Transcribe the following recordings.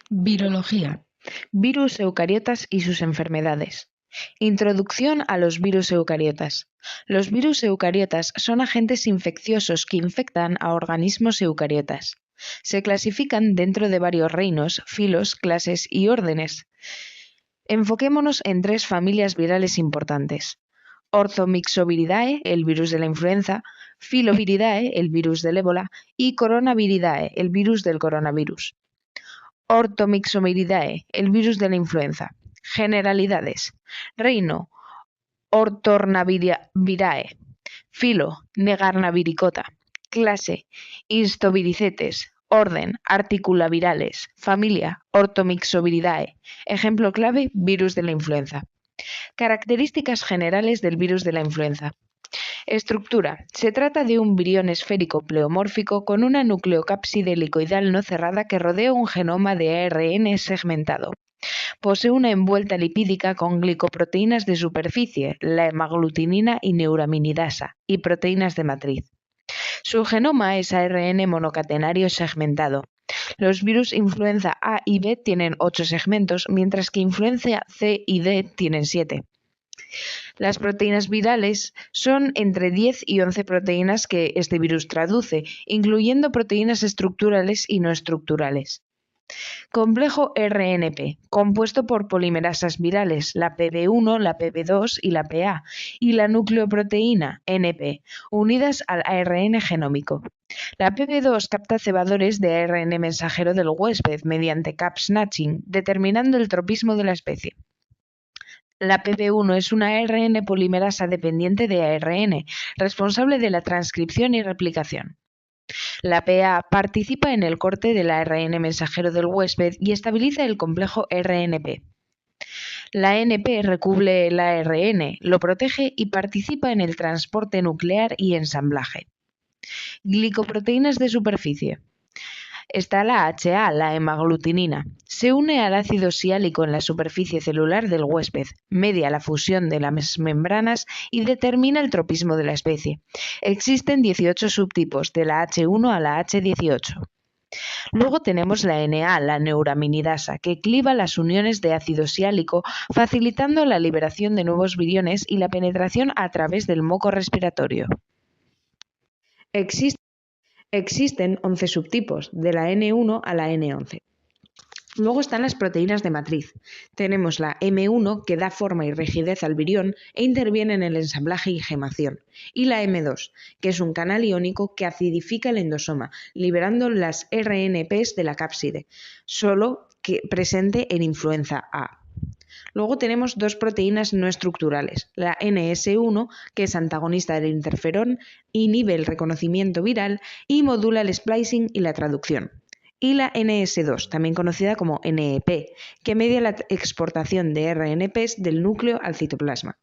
Virología. Virus eucariotas y sus enfermedades. Introducción a los virus eucariotas. Los virus eucariotas son agentes infecciosos que infectan a organismos eucariotas. Se clasifican dentro de varios reinos, filos, clases y órdenes. Enfoquémonos en tres familias virales importantes. Orthomyxoviridae, el virus de la influenza, Filoviridae, el virus del ébola, y Coronaviridae, el virus del coronavirus. Orthomyxoviridae, el virus de la influenza. Generalidades. Reino, Orthornavirae. Filo, Negarnaviricota. Clase, Instoviricetes. Orden, Articulavirales. Familia, Orthomyxoviridae. Ejemplo clave, virus de la influenza. Características generales del virus de la influenza. Estructura. Se trata de un virión esférico pleomórfico con una nucleocápside helicoidal no cerrada que rodea un genoma de ARN segmentado. Posee una envuelta lipídica con glicoproteínas de superficie, la hemaglutinina y neuraminidasa, y proteínas de matriz. Su genoma es ARN monocatenario segmentado. Los virus influenza A y B tienen 8 segmentos, mientras que influenza C y D tienen 7. Las proteínas virales son entre 10 y 11 proteínas que este virus traduce, incluyendo proteínas estructurales y no estructurales. Complejo RNP, compuesto por polimerasas virales, la PB1, la PB2 y la PA, y la nucleoproteína NP, unidas al ARN genómico. La PB2 capta cebadores de ARN mensajero del huésped mediante cap snatching, determinando el tropismo de la especie. La PB1 es una ARN polimerasa dependiente de ARN, responsable de la transcripción y replicación. La PA participa en el corte del ARN mensajero del huésped y estabiliza el complejo RNP. La NP recubre el ARN, lo protege y participa en el transporte nuclear y ensamblaje. Glicoproteínas de superficie. Está la HA, la hemaglutinina. Se une al ácido siálico en la superficie celular del huésped, media la fusión de las membranas y determina el tropismo de la especie. Existen 18 subtipos, de la H1 a la H18. Luego tenemos la NA, la neuraminidasa, que cliva las uniones de ácido siálico, facilitando la liberación de nuevos viriones y la penetración a través del moco respiratorio. Existen 11 subtipos, de la N1 a la N11. Luego están las proteínas de matriz. Tenemos la M1, que da forma y rigidez al virión e interviene en el ensamblaje y gemación, y la M2, que es un canal iónico que acidifica el endosoma, liberando las RNPs de la cápside, solo que presente en influenza A. Luego tenemos dos proteínas no estructurales, la NS1, que es antagonista del interferón, inhibe el reconocimiento viral y modula el splicing y la traducción. Y la NS2, también conocida como NEP, que media la exportación de RNPs del núcleo al citoplasma.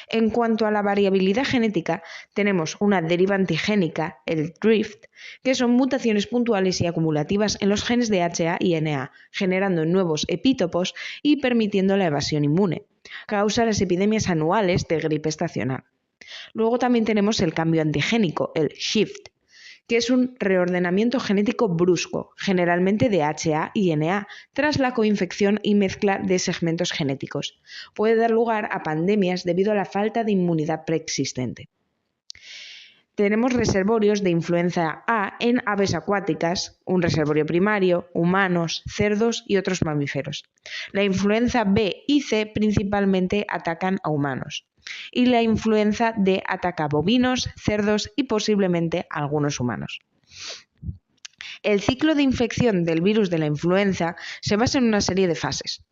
En cuanto a la variabilidad genética, tenemos una deriva antigénica, el drift, que son mutaciones puntuales y acumulativas en los genes de HA y NA, generando nuevos epítopos y permitiendo la evasión inmune. Causa las epidemias anuales de gripe estacional. Luego también tenemos el cambio antigénico, el shift, que es un reordenamiento genético brusco, generalmente de HA y NA, tras la coinfección y mezcla de segmentos genéticos. Puede dar lugar a pandemias debido a la falta de inmunidad preexistente. Tenemos reservorios de influenza A en aves acuáticas, un reservorio primario, humanos, cerdos y otros mamíferos. La influenza B y C principalmente atacan a humanos. Y la influenza D ataca a bovinos, cerdos y posiblemente a algunos humanos. El ciclo de infección del virus de la influenza se basa en una serie de fases.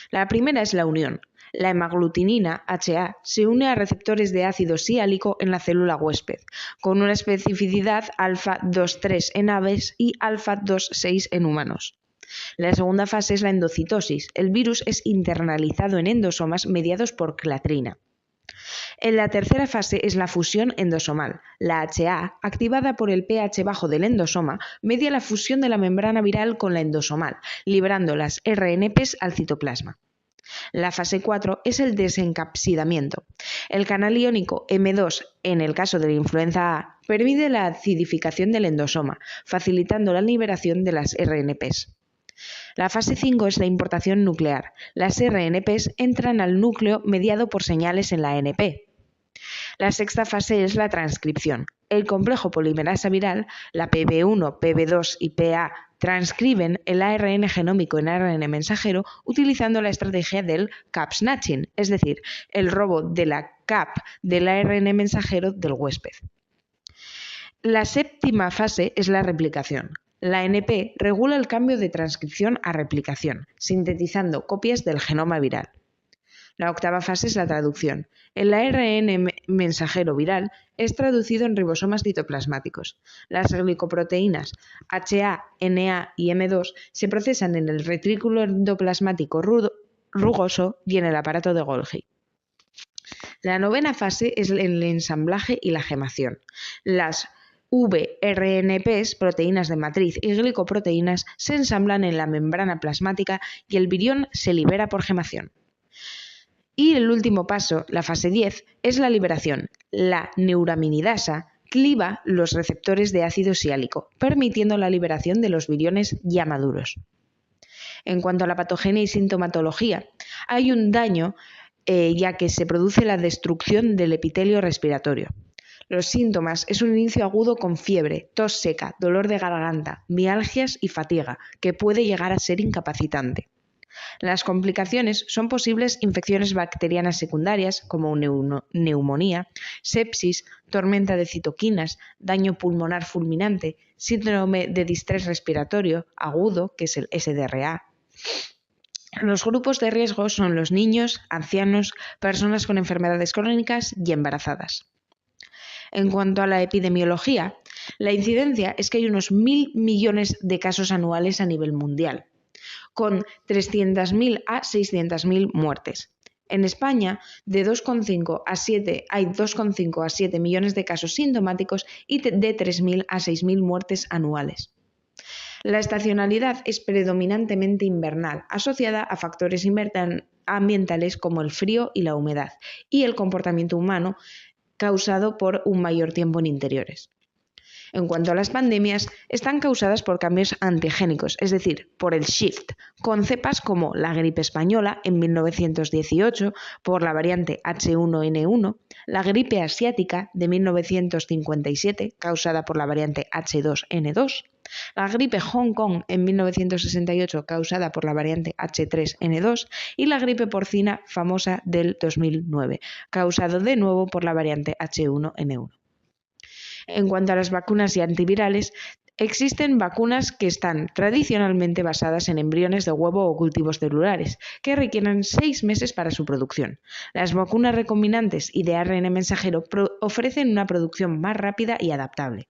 La primera es la unión. La hemaglutinina, HA, se une a receptores de ácido siálico en la célula huésped, con una especificidad alfa-2,3 en aves y alfa-2,6 en humanos. La segunda fase es la endocitosis. El virus es internalizado en endosomas mediados por clatrina. En la tercera fase es la fusión endosomal. La HA, activada por el pH bajo del endosoma, media la fusión de la membrana viral con la endosomal, liberando las RNPs al citoplasma. La fase 4 es el desencapsidamiento. El canal iónico M2, en el caso de la influenza A, permite la acidificación del endosoma, facilitando la liberación de las RNPs. La fase 5 es la importación nuclear. Las RNPs entran al núcleo mediado por señales en la ANP. La sexta fase es la transcripción. El complejo polimerasa viral, la PB1, PB2 y PA, transcriben el ARN genómico en ARN mensajero utilizando la estrategia del cap snatching, es decir, el robo de la cap del ARN mensajero del huésped. La séptima fase es la replicación. La ANP regula el cambio de transcripción a replicación, sintetizando copias del genoma viral. La octava fase es la traducción. El ARN mensajero viral es traducido en ribosomas citoplasmáticos. Las glicoproteínas HA, NA y M2 se procesan en el retrículo endoplasmático rugoso y en el aparato de Golgi. La novena fase es el ensamblaje y la gemación. Las VRNPs, proteínas de matriz y glicoproteínas, se ensamblan en la membrana plasmática y el virión se libera por gemación. Y el último paso, la fase 10, es la liberación. La neuraminidasa cliva los receptores de ácido siálico, permitiendo la liberación de los viriones ya maduros. En cuanto a la patogenia y sintomatología, hay un daño ya que se produce la destrucción del epitelio respiratorio. Los síntomas es un inicio agudo con fiebre, tos seca, dolor de garganta, mialgias y fatiga, que puede llegar a ser incapacitante. Las complicaciones son posibles infecciones bacterianas secundarias como neumonía, sepsis, tormenta de citoquinas, daño pulmonar fulminante, síndrome de distrés respiratorio agudo, que es el SDRA. Los grupos de riesgo son los niños, ancianos, personas con enfermedades crónicas y embarazadas. En cuanto a la epidemiología, la incidencia es que hay unos 1.000 millones de casos anuales a nivel mundial, con 300.000 a 600.000 muertes. En España, de 2,5 a 7 hay 2,5 a 7 millones de casos sintomáticos y de 3.000 a 6.000 muertes anuales. La estacionalidad es predominantemente invernal, asociada a factores ambientales como el frío y la humedad, y el comportamiento humano causado por un mayor tiempo en interiores. En cuanto a las pandemias, están causadas por cambios antigénicos, es decir, por el shift, con cepas como la gripe española en 1918 por la variante H1N1, la gripe asiática de 1957 causada por la variante H2N2, la gripe Hong Kong en 1968 causada por la variante H3N2 y la gripe porcina famosa del 2009, causado de nuevo por la variante H1N1. En cuanto a las vacunas y antivirales, existen vacunas que están tradicionalmente basadas en embriones de huevo o cultivos celulares, que requieren 6 meses para su producción. Las vacunas recombinantes y de ARN mensajero ofrecen una producción más rápida y adaptable.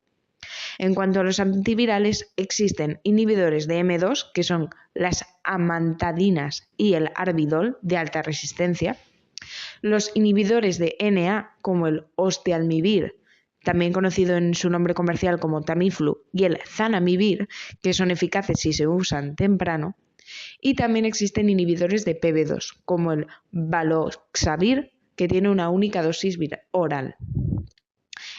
En cuanto a los antivirales, existen inhibidores de M2, que son las amantadinas y el Arbidol, de alta resistencia, los inhibidores de NA, como el Oseltamivir, también conocido en su nombre comercial como Tamiflu, y el Zanamivir, que son eficaces si se usan temprano, y también existen inhibidores de PB2, como el Baloxavir, que tiene una única dosis oral.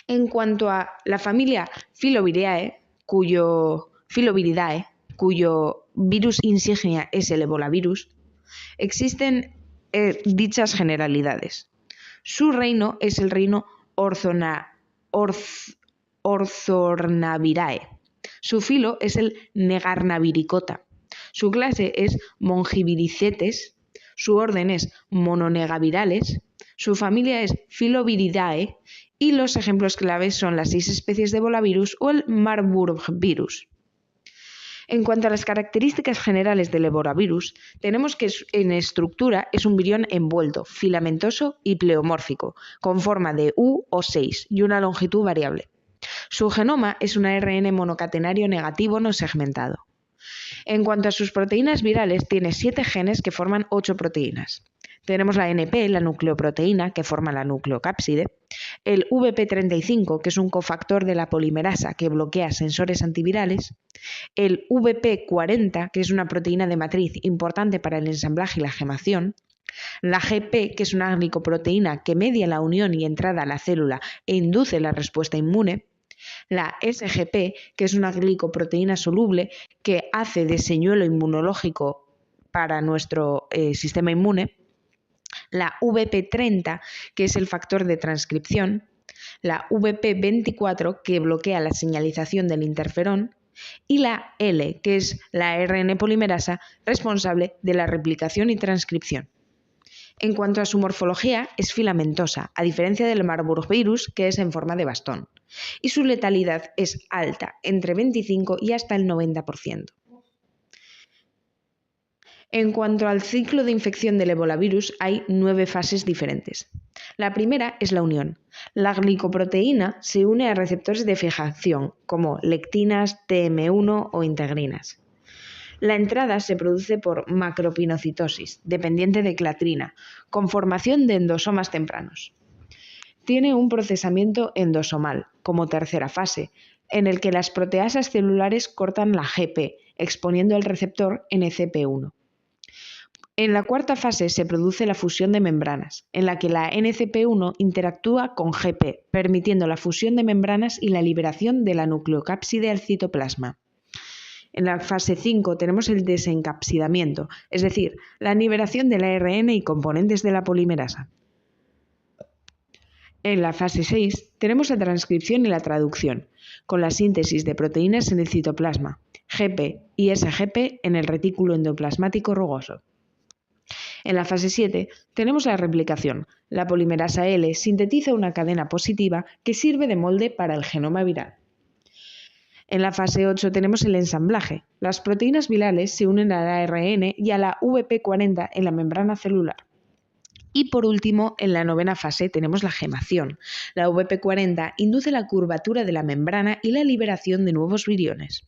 En cuanto a la familia Filoviridae, cuyo virus insignia es el ebolavirus, existen dichas generalidades. Su reino es el reino Orthornavirae. Su filo es el Negarnaviricota. Su clase es Mongiviricetes. Su orden es Mononegavirales. Su familia es Filoviridae. Y los ejemplos claves son las 6 especies de ebolavirus o el Marburg virus. En cuanto a las características generales del ebolavirus, tenemos que en estructura es un virión envuelto, filamentoso y pleomórfico, con forma de U o 6 y una longitud variable. Su genoma es un ARN monocatenario negativo no segmentado. En cuanto a sus proteínas virales, tiene 7 genes que forman 8 proteínas. Tenemos la NP, la nucleoproteína, que forma la nucleocápside, el VP35, que es un cofactor de la polimerasa que bloquea sensores antivirales, el VP40, que es una proteína de matriz importante para el ensamblaje y la gemación, la GP, que es una glicoproteína que media la unión y entrada a la célula e induce la respuesta inmune, La SGP, que es una glicoproteína soluble que hace de señuelo inmunológico para nuestro sistema inmune, la VP30, que es el factor de transcripción, la VP24, que bloquea la señalización del interferón, y la L, que es la ARN polimerasa responsable de la replicación y transcripción. En cuanto a su morfología, es filamentosa, a diferencia del Marburg virus, que es en forma de bastón, y su letalidad es alta, entre 25 y hasta el 90%. En cuanto al ciclo de infección del ebolavirus, hay 9 fases diferentes. La primera es la unión. La glicoproteína se une a receptores de fijación, como lectinas, TM1 o integrinas. La entrada se produce por macropinocitosis, dependiente de clatrina, con formación de endosomas tempranos. Tiene un procesamiento endosomal, como tercera fase, en el que las proteasas celulares cortan la GP, exponiendo el receptor NCP1. En la cuarta fase se produce la fusión de membranas, en la que la NCP1 interactúa con GP, permitiendo la fusión de membranas y la liberación de la nucleocápside al citoplasma. En la fase 5 tenemos el desencapsidamiento, es decir, la liberación del ARN y componentes de la polimerasa. En la fase 6 tenemos la transcripción y la traducción, con la síntesis de proteínas en el citoplasma, GP y SGP en el retículo endoplasmático rugoso. En la fase 7 tenemos la replicación. La polimerasa L sintetiza una cadena positiva que sirve de molde para el genoma viral. En la fase 8 tenemos el ensamblaje. Las proteínas virales se unen al ARN y a la VP40 en la membrana celular. Y por último, en la novena fase tenemos la gemación. La VP40 induce la curvatura de la membrana y la liberación de nuevos viriones.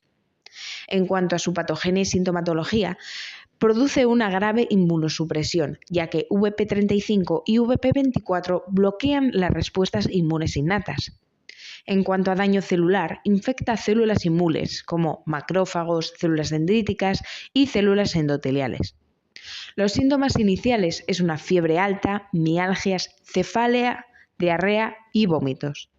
En cuanto a su patogenia y sintomatología, produce una grave inmunosupresión, ya que VP35 y VP24 bloquean las respuestas inmunes innatas. En cuanto a daño celular, infecta células inmunes, como macrófagos, células dendríticas y células endoteliales. Los síntomas iniciales es una fiebre alta, mialgias, cefalea, diarrea y vómitos.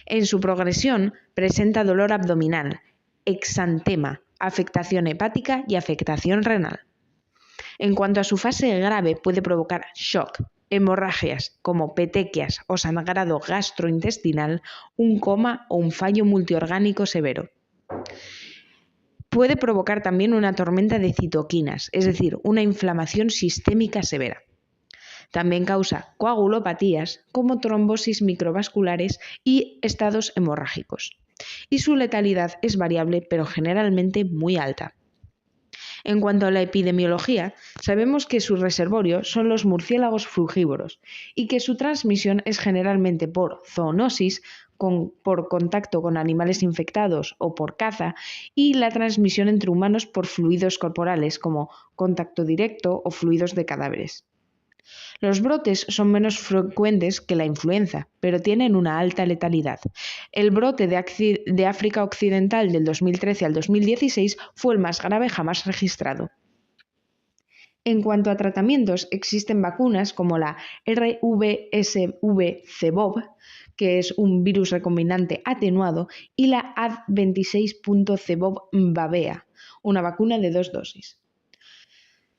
En su progresión presenta dolor abdominal, exantema, afectación hepática y afectación renal. En cuanto a su fase grave, puede provocar shock, hemorragias como petequias o sangrado gastrointestinal, un coma o un fallo multiorgánico severo. Puede provocar también una tormenta de citoquinas, es decir, una inflamación sistémica severa. También causa coagulopatías como trombosis microvasculares y estados hemorrágicos. Y su letalidad es variable, pero generalmente muy alta. En cuanto a la epidemiología, sabemos que su reservorio son los murciélagos frugívoros y que su transmisión es generalmente por zoonosis, por contacto con animales infectados o por caza, y la transmisión entre humanos por fluidos corporales como contacto directo o fluidos de cadáveres. Los brotes son menos frecuentes que la influenza, pero tienen una alta letalidad. El brote de África Occidental del 2013 al 2016 fue el más grave jamás registrado. En cuanto a tratamientos, existen vacunas como la RVSV-CoV, que es un virus recombinante atenuado, y la Ad26.CoV-Babea, una vacuna de 2 dosis.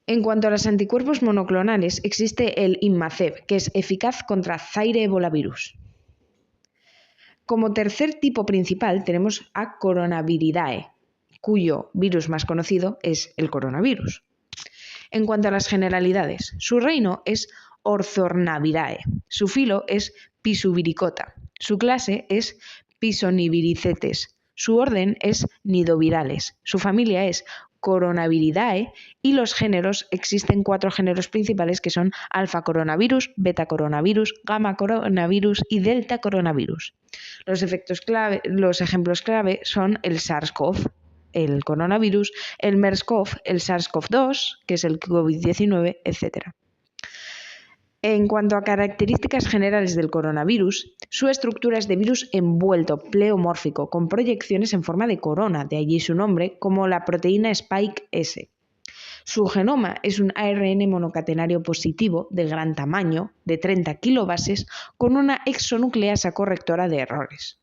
En cuanto a los anticuerpos monoclonales, existe el Inmazeb, que es eficaz contra Zaire ebolavirus. Como tercer tipo principal tenemos a Coronaviridae, cuyo virus más conocido es el coronavirus. En cuanto a las generalidades, su reino es Orthornavirae, su filo es Pisuviricota, su clase es Pisoniviricetes, su orden es Nidovirales, su familia es Coronaviridae y los géneros, existen 4 géneros principales que son alfa coronavirus, beta coronavirus, gamma coronavirus y delta coronavirus. Los ejemplos clave son el SARS-CoV, el coronavirus, el MERS-CoV, el SARS-CoV-2, que es el COVID-19, etc. En cuanto a características generales del coronavirus, su estructura es de virus envuelto pleomórfico con proyecciones en forma de corona, de allí su nombre, como la proteína Spike S. Su genoma es un ARN monocatenario positivo de gran tamaño, de 30 kilobases, con una exonucleasa correctora de errores.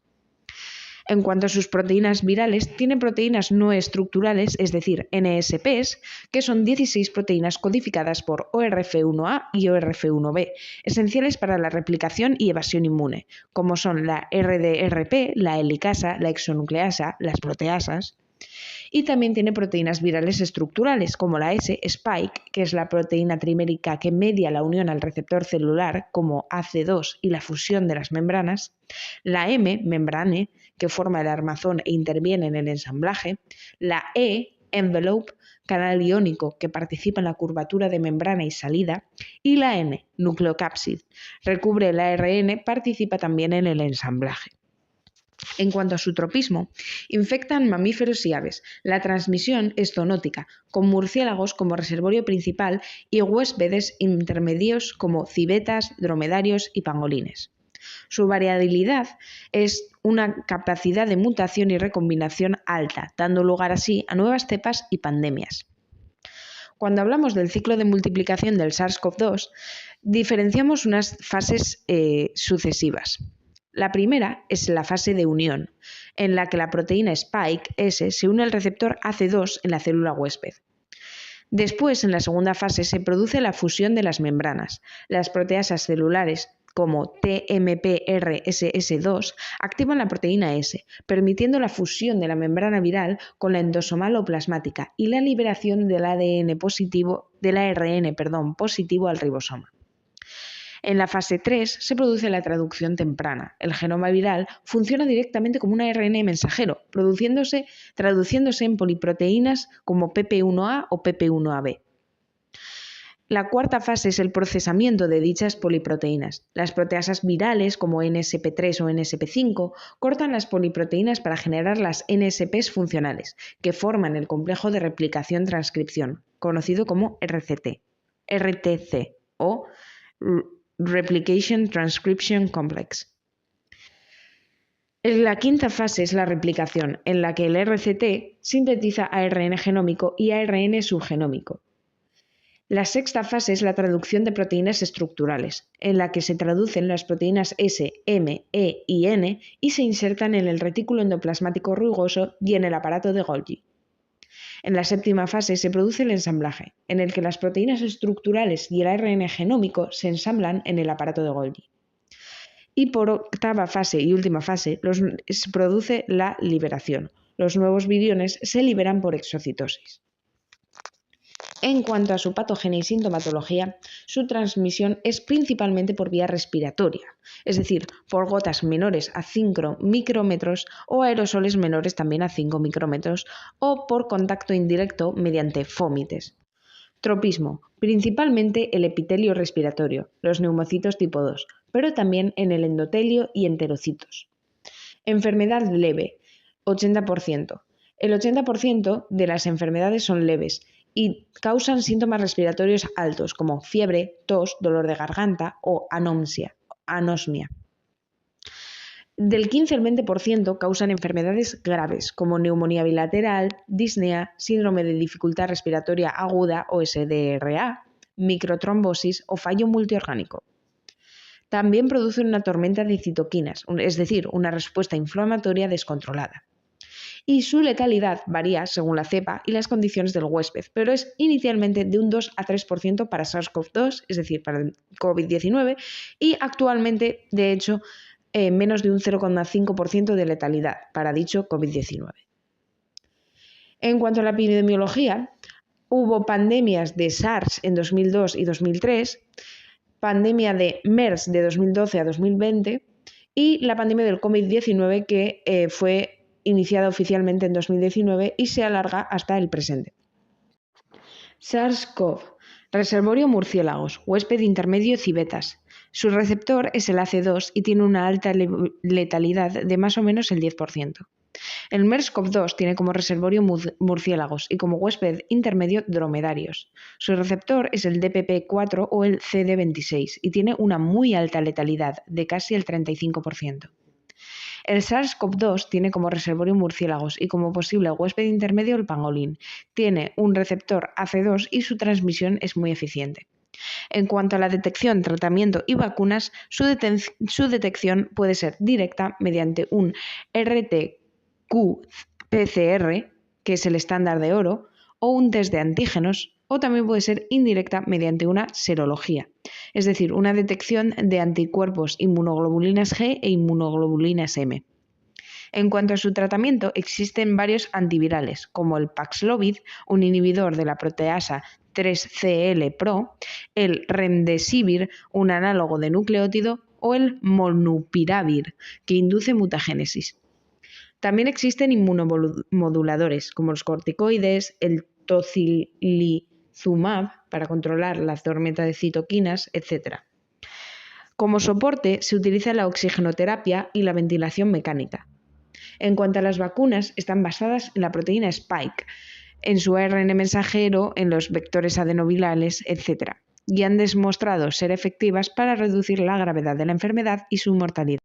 En cuanto a sus proteínas virales, tiene proteínas no estructurales, es decir, NSPs, que son 16 proteínas codificadas por ORF1A y ORF1B, esenciales para la replicación y evasión inmune, como son la RDRP, la helicasa, la exonucleasa, las proteasas. Y también tiene proteínas virales estructurales, como la S-spike, que es la proteína trimérica que media la unión al receptor celular, como AC2 y la fusión de las membranas, la M, membrane, que forma el armazón e interviene en el ensamblaje, la E, envelope, canal iónico, que participa en la curvatura de membrana y salida, y la N, nucleocápsid, recubre el ARN, participa también en el ensamblaje. En cuanto a su tropismo, infectan mamíferos y aves. La transmisión es zoonótica, con murciélagos como reservorio principal y huéspedes intermedios como civetas, dromedarios y pangolines. Su variabilidad es una capacidad de mutación y recombinación alta, dando lugar así a nuevas cepas y pandemias. Cuando hablamos del ciclo de multiplicación del SARS-CoV-2, diferenciamos unas fases sucesivas. La primera es la fase de unión, en la que la proteína Spike S se une al receptor AC2 en la célula huésped. Después, en la segunda fase, se produce la fusión de las membranas. Las proteasas celulares, como TMPRSS2, activan la proteína S, permitiendo la fusión de la membrana viral con la endosomal o plasmática y la liberación del ARN positivo al ribosoma. En la fase 3 se produce la traducción temprana. El genoma viral funciona directamente como un ARN mensajero, traduciéndose en poliproteínas como PP1A o PP1AB. La cuarta fase es el procesamiento de dichas poliproteínas. Las proteasas virales como NSP3 o NSP5 cortan las poliproteínas para generar las NSPs funcionales, que forman el complejo de replicación-transcripción, conocido como RTC o Replication Transcription Complex. La quinta fase es la replicación, en la que el RCT sintetiza ARN genómico y ARN subgenómico. La sexta fase es la traducción de proteínas estructurales, en la que se traducen las proteínas S, M, E y N y se insertan en el retículo endoplasmático rugoso y en el aparato de Golgi. En la séptima fase se produce el ensamblaje, en el que las proteínas estructurales y el ARN genómico se ensamblan en el aparato de Golgi. Y por octava fase y última fase se produce la liberación. Los nuevos viriones se liberan por exocitosis. En cuanto a su patógeno y sintomatología, su transmisión es principalmente por vía respiratoria, es decir, por gotas menores a 5 micrómetros o aerosoles menores también a 5 micrómetros o por contacto indirecto mediante fómites. Tropismo, principalmente el epitelio respiratorio, los neumocitos tipo 2, pero también en el endotelio y enterocitos. Enfermedad leve, 80%. El 80% de las enfermedades son leves y causan síntomas respiratorios altos como fiebre, tos, dolor de garganta o anosmia. Del 15 al 20% causan enfermedades graves como neumonía bilateral, disnea, síndrome de dificultad respiratoria aguda o SDRA, microtrombosis o fallo multiorgánico. También producen una tormenta de citoquinas, es decir, una respuesta inflamatoria descontrolada. Y su letalidad varía según la cepa y las condiciones del huésped, pero es inicialmente de un 2 a 3% para SARS-CoV-2, es decir, para el COVID-19, y actualmente, de hecho, menos de un 0,5% de letalidad para dicho COVID-19. En cuanto a la epidemiología, hubo pandemias de SARS en 2002 y 2003, pandemia de MERS de 2012 a 2020 y la pandemia del COVID-19 que fue iniciada oficialmente en 2019 y se alarga hasta el presente. SARS-CoV, reservorio murciélagos, huésped intermedio civetas. Su receptor es el AC2 y tiene una alta letalidad de más o menos el 10%. El MERS-CoV-2 tiene como reservorio murciélagos y como huésped intermedio dromedarios. Su receptor es el DPP4 o el CD26 y tiene una muy alta letalidad de casi el 35%. El SARS-CoV-2 tiene como reservorio murciélagos y como posible huésped intermedio el pangolín. Tiene un receptor AC2 y su transmisión es muy eficiente. En cuanto a la detección, tratamiento y vacunas, su detección puede ser directa mediante un RT qPCR, que es el estándar de oro, o un test de antígenos, o también puede ser indirecta mediante una serología, es decir, una detección de anticuerpos inmunoglobulinas G e inmunoglobulinas M. En cuanto a su tratamiento, existen varios antivirales, como el Paxlovid, un inhibidor de la proteasa 3CL-Pro, el Remdesivir, un análogo de nucleótido, o el Molnupiravir, que induce mutagénesis. También existen inmunomoduladores, como los corticoides, el tocilizumab, para controlar la tormenta de citoquinas, etc. Como soporte se utiliza la oxigenoterapia y la ventilación mecánica. En cuanto a las vacunas, están basadas en la proteína Spike, en su ARN mensajero, en los vectores adenovirales, etc. y han demostrado ser efectivas para reducir la gravedad de la enfermedad y su mortalidad.